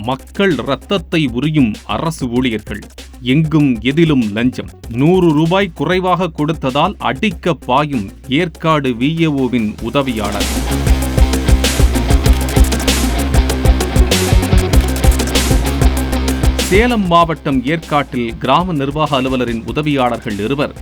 மக்கள் இரத்தத்தை உரியும் அரசு ஊழியர்கள். எங்கும் எதிலும் லஞ்சம். 100 ரூபாய் குறைவாக கொடுத்ததால் அடிக்க பாயும் ஏற்காடு விஏஓவின் உதவியாளர். சேலம் மாவட்டம் ஏற்காட்டில் கிராம நிர்வாக அலுவலரின் உதவியாளர்கள் இருவர்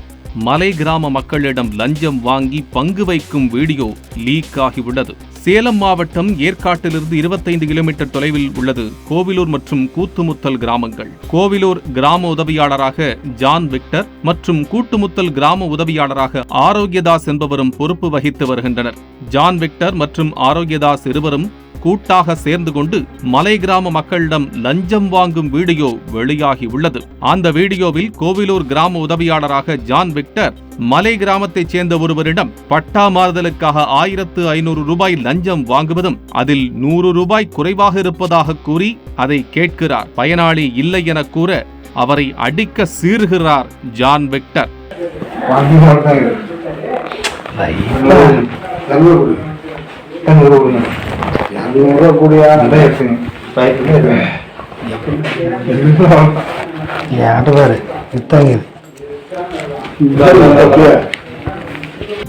மலை கிராம மக்களிடம் லஞ்சம் வாங்கி பங்கு வைக்கும் வீடியோ லீக் ஆகியுள்ளது. சேலம் மாவட்டம் ஏற்காட்டிலிருந்து 25 கிலோமீட்டர் தொலைவில் உள்ளது கோவிலூர் மற்றும் கூத்துமுத்தல் கிராமங்கள். கோவிலூர் கிராம உதவியாளராக ஜான் விக்டர் மற்றும் கூட்டுமுத்தல் கிராம உதவியாளராக ஆரோக்கியதாஸ் என்பவரும் பொறுப்பு வகித்து வருகின்றனர். ஜான் விக்டர் மற்றும் ஆரோக்கியதாஸ் இருவரும் கூட்டாக சேர்ந்து கொண்டு மலை கிராம மக்களிடம் லஞ்சம் வாங்கும் வீடியோ வெளியாகி உள்ளது. அந்த வீடியோவில் கோவிலூர் கிராம உதவியாளராக ஜான் விக்டர் மலை கிராமத்தைச் சேர்ந்த ஒருவரிடம் பட்டா மாறுதலுக்காக 1500 ரூபாய் லஞ்சம் வாங்குவதும் அதில் 100 ரூபாய் குறைவாக இருப்பதாக கூறி அதை கேட்கிறார். பயனாளி இல்லை என கூற அவரை அடிக்க சீறுகிறார் ஜான் விக்டர்.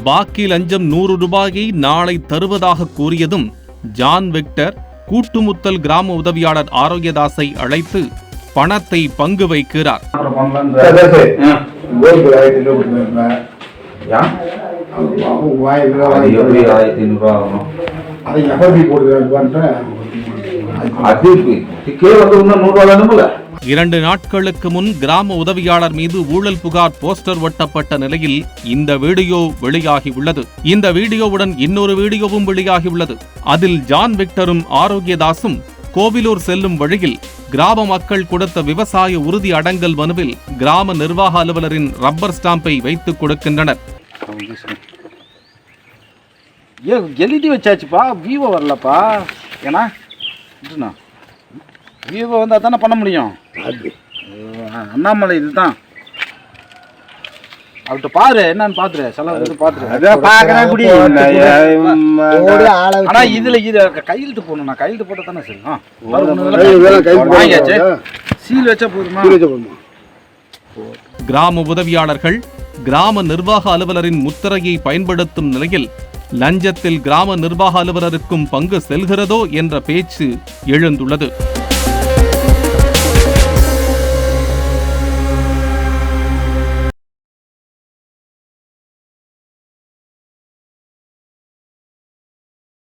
பாக்கி லஞ்சம் 100 ரூபாயை நாளை தருவதாக கூறியதும் ஜான் விக்டர் கூட்டுமுத்தல் கிராம உதவியாளர் ஆரோக்கியதாஸை அழைத்து பணத்தை பங்கு வைக்கிறார். இரண்டு நாட்களுக்கு முன் கிராம உதவியாளர் மீது ஊழல் புகார் போஸ்டர் ஒட்டப்பட்ட நிலையில் இந்த வீடியோ வெளியாகி உள்ளது. இந்த வீடியோவுடன் இன்னொரு வீடியோவும் வெளியாகி உள்ளது. அதில் ஜான் விக்டரும் ஆரோக்கியதாசும் கோவிலூர் செல்லும் வழியில் கிராம மக்கள் கொடுத்த விவசாய உறுதி அடங்கல் மனுவில் கிராம நிர்வாக அலுவலரின் ரப்பர் ஸ்டாம்பை வைத்துக் கொடுக்கின்றனர். எழுதி வச்சாச்சுப்பா, விவோ வரலப்பா. ஏன்னா விவோ வந்தால் தானே பண்ண முடியும். அண்ணாமலை இதுதான் அவர்கிட்ட பாரு, என்னன்னு பாத்துரு, செலவு பாத்துரு. ஆனா இதுல இது கையெழுத்து போடணும். நான் கையெழுத்து போட்ட தானே சரி. சீல் வச்சா போதுமா? கிராம உதவியாளர்கள் கிராம நிர்வாக அலுவலரின் முத்திரையை பயன்படுத்தும் நிலையில் லஞ்சத்தில் கிராம நிர்வாக அலுவலருக்கும் பங்கு செல்கிறதோ என்ற பேச்சு எழுந்துள்ளது.